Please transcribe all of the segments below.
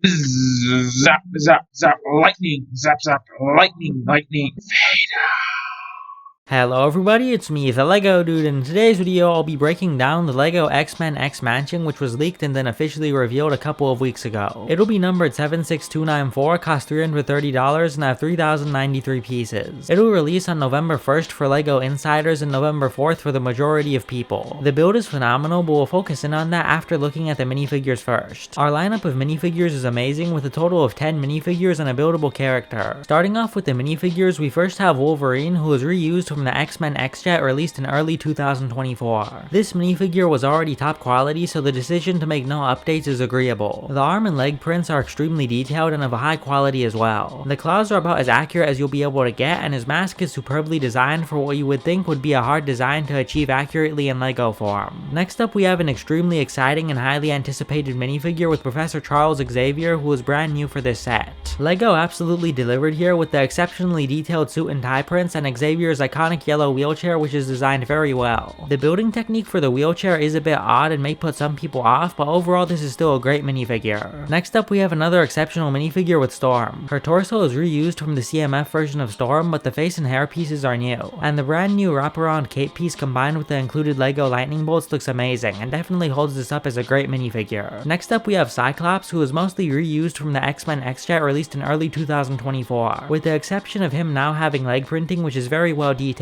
Zap zap zap lightning, zap zap lightning, lightning. Hello everybody, it's me, the Lego Dude, and in today's video I'll be breaking down the Lego X-Men X Mansion, which was leaked and then officially revealed a couple of weeks ago. It'll be numbered 76294, cost $330, and have 3,093 pieces. It'll release on November 1st for Lego insiders and November 4th for the majority of people. The build is phenomenal, but we'll focus in on that after looking at the minifigures first. Our lineup of minifigures is amazing, with a total of 10 minifigures and a buildable character. Starting off with the minifigures, we first have Wolverine, who was reused from the X-Men X-Jet released in early 2024. This minifigure was already top quality, so the decision to make no updates is agreeable. The arm and leg prints are extremely detailed and of a high quality as well. The claws are about as accurate as you'll be able to get, and his mask is superbly designed for what you would think would be a hard design to achieve accurately in Lego form. Next up, we have an extremely exciting and highly anticipated minifigure with Professor Charles Xavier, who is brand new for this set. Lego absolutely delivered here with the exceptionally detailed suit and tie prints and Xavier's iconic yellow wheelchair, which is designed very well. The building technique for the wheelchair is a bit odd and may put some people off, but overall this is still a great minifigure. Next up, we have another exceptional minifigure with Storm. Her torso is reused from the CMF version of Storm, but the face and hair pieces are new, and the brand new wraparound cape piece combined with the included Lego lightning bolts looks amazing and definitely holds this up as a great minifigure. Next up, we have Cyclops, who is mostly reused from the X-Men X-Jet released in early 2024, with the exception of him now having leg printing, which is very well detailed.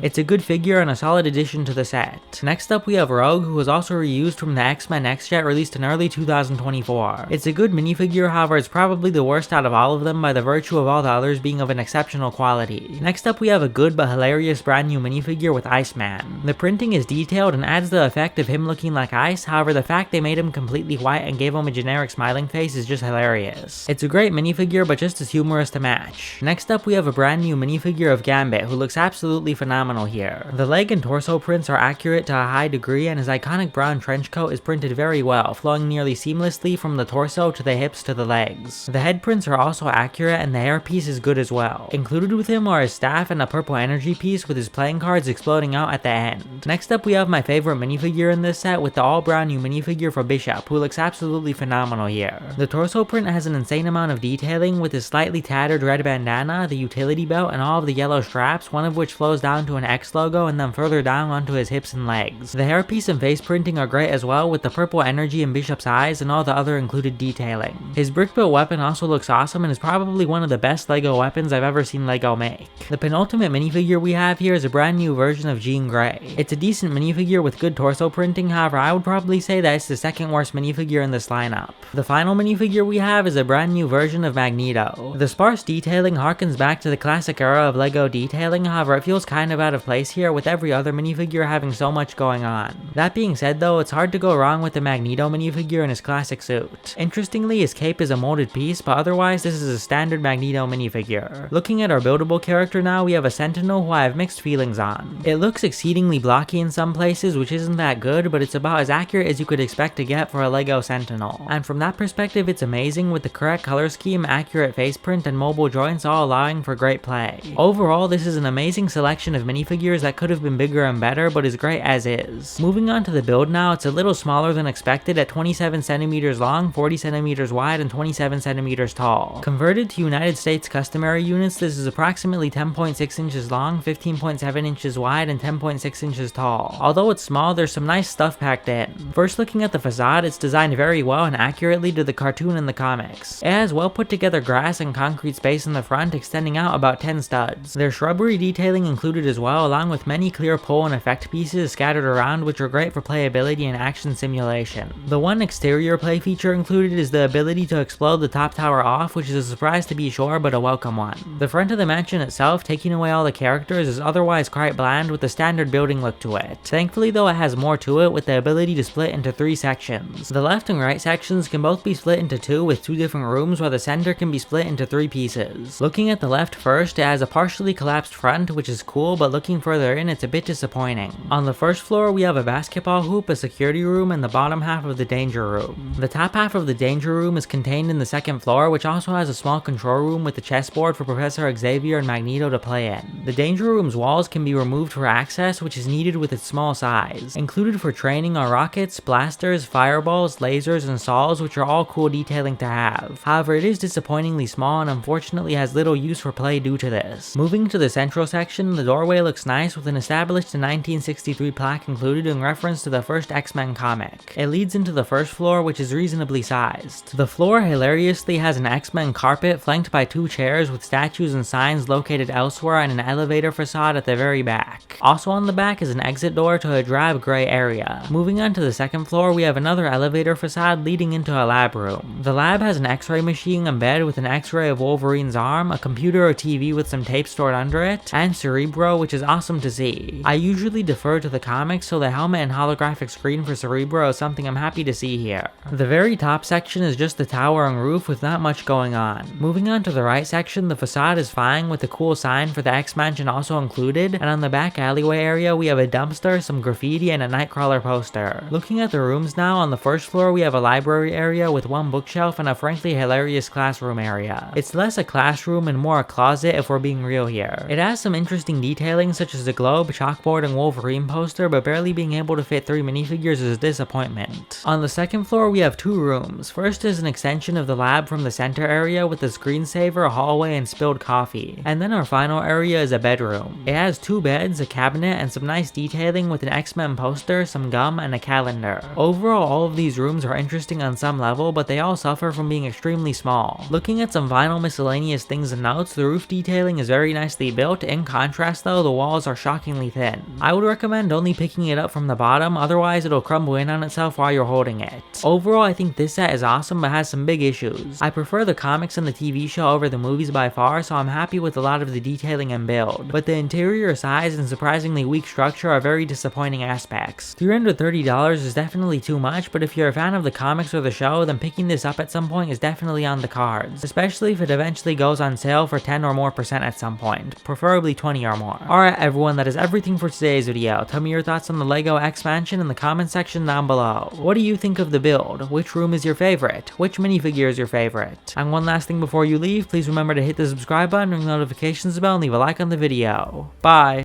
It's a good figure and a solid addition to the set. Next up, we have Rogue, who was also reused from the X-Men X-Jet released in early 2024. It's a good minifigure, however it's probably the worst out of all of them by the virtue of all the others being of an exceptional quality. Next up, we have a good but hilarious brand new minifigure with Iceman. The printing is detailed and adds the effect of him looking like ice, however the fact they made him completely white and gave him a generic smiling face is just hilarious. It's a great minifigure, but just as humorous to match. Next up, we have a brand new minifigure of Gambit, who looks absolutely phenomenal here. The leg and torso prints are accurate to a high degree, and his iconic brown trench coat is printed very well, flowing nearly seamlessly from the torso to the hips to the legs. The head prints are also accurate, and the hairpiece is good as well. Included with him are his staff and a purple energy piece with his playing cards exploding out at the end. Next up, we have my favorite minifigure in this set with the all brown new minifigure for Bishop, who looks absolutely phenomenal here. The torso print has an insane amount of detailing with his slightly tattered red bandana, the utility belt, and all of the yellow straps, one of which flows down to an X logo and then further down onto his hips and legs. The hairpiece and face printing are great as well, with the purple energy in Bishop's eyes and all the other included detailing. His brick built weapon also looks awesome and is probably one of the best Lego weapons I've ever seen Lego make. The penultimate minifigure we have here is a brand new version of Jean Grey. It's a decent minifigure with good torso printing, however I would probably say that it's the second worst minifigure in this lineup. The final minifigure we have is a brand new version of Magneto. The sparse detailing harkens back to the classic era of Lego detailing, however it feels kind of out of place here with every other minifigure having so much going on. That being said though, it's hard to go wrong with the Magneto minifigure in his classic suit. Interestingly, his cape is a molded piece, but otherwise this is a standard Magneto minifigure. Looking at our buildable character now, we have a Sentinel who I have mixed feelings on. It looks exceedingly blocky in some places, which isn't that good, but it's about as accurate as you could expect to get for a Lego Sentinel. And from that perspective, it's amazing with the correct color scheme, accurate face print, and mobile joints all allowing for great play. Overall, this is an amazing selection of minifigures that could have been bigger and better, but is great as is. Moving on to the build now, it's a little smaller than expected at 27 centimeters long, 40 centimeters wide, and 27 centimeters tall. Converted to United States customary units, this is approximately 10.6 inches long, 15.7 inches wide, and 10.6 inches tall. Although it's small, there's some nice stuff packed in. First, looking at the facade, it's designed very well and accurately to the cartoon in the comics. It has well put together grass and concrete space in the front, extending out about 10 studs. There's shrubbery detailing included as well, along with many clear pull and effect pieces scattered around, which are great for playability and action simulation. The one exterior play feature included is the ability to explode the top tower off, which is a surprise to be sure, but a welcome one. The front of the mansion itself, taking away all the characters, is otherwise quite bland with a standard building look to it. Thankfully though, it has more to it with the ability to split into 3 sections. The left and right sections can both be split into 2 with 2 different rooms, while the center can be split into 3 pieces. Looking at the left first, it has a partially collapsed front, which is is cool, but looking further in it's a bit disappointing. On the first floor we have a basketball hoop, a security room, and the bottom half of the danger room. The top half of the danger room is contained in the second floor, which also has a small control room with a chessboard for Professor Xavier and Magneto to play in. The danger room's walls can be removed for access, which is needed with its small size. Included for training are rockets, blasters, fireballs, lasers, and saws, which are all cool detailing to have. However, it is disappointingly small and unfortunately has little use for play due to this. Moving to the central section, the doorway looks nice with an established 1963 plaque included in reference to the first X-Men comic. It leads into the first floor, which is reasonably sized. The floor hilariously has an X-Men carpet flanked by 2 chairs with statues and signs located elsewhere and an elevator facade at the very back. Also on the back is an exit door to a drab gray area. Moving on to the second floor, we have another elevator facade leading into a lab room. The lab has an X-ray machine in bed with an X-ray of Wolverine's arm, a computer or TV with some tape stored under it, and Cerebro, which is awesome to see. I usually defer to the comics, so the helmet and holographic screen for Cerebro is something I'm happy to see here. The very top section is just the tower and roof with not much going on. Moving on to the right section, the facade is fine with a cool sign for the X-Mansion also included, and on the back alleyway area we have a dumpster, some graffiti, and a Nightcrawler poster. Looking at the rooms now, on the first floor we have a library area with 1 bookshelf and a frankly hilarious classroom area. It's less a classroom and more a closet if we're being real here. It has some interesting detailing such as a globe, chalkboard, and Wolverine poster, but barely being able to fit 3 minifigures is a disappointment. On the second floor we have 2 rooms. First is an extension of the lab from the center area with a screensaver, a hallway, and spilled coffee. And then our final area is a bedroom. It has 2 beds, a cabinet, and some nice detailing with an X-Men poster, some gum, and a calendar. Overall, all of these rooms are interesting on some level, but they all suffer from being extremely small. Looking at some final miscellaneous things and notes, the roof detailing is very nicely built. In contrast though, the walls are shockingly thin. I would recommend only picking it up from the bottom, otherwise it'll crumble in on itself while you're holding it. Overall, I think this set is awesome but has some big issues. I prefer the comics and the TV show over the movies by far, so I'm happy with a lot of the detailing and build. But the interior size and surprisingly weak structure are very disappointing aspects. $330 is definitely too much, but if you're a fan of the comics or the show, then picking this up at some point is definitely on the cards, especially if it eventually goes on sale for 10 or more % at some point, preferably 20 or more. Alright everyone, that is everything for today's video. Tell me your thoughts on the LEGO X-Mansion in the comment section down below. What do you think of the build? Which room is your favorite? Which minifigure is your favorite? And one last thing before you leave, please remember to hit the subscribe button, ring the notifications bell, and leave a like on the video. Bye!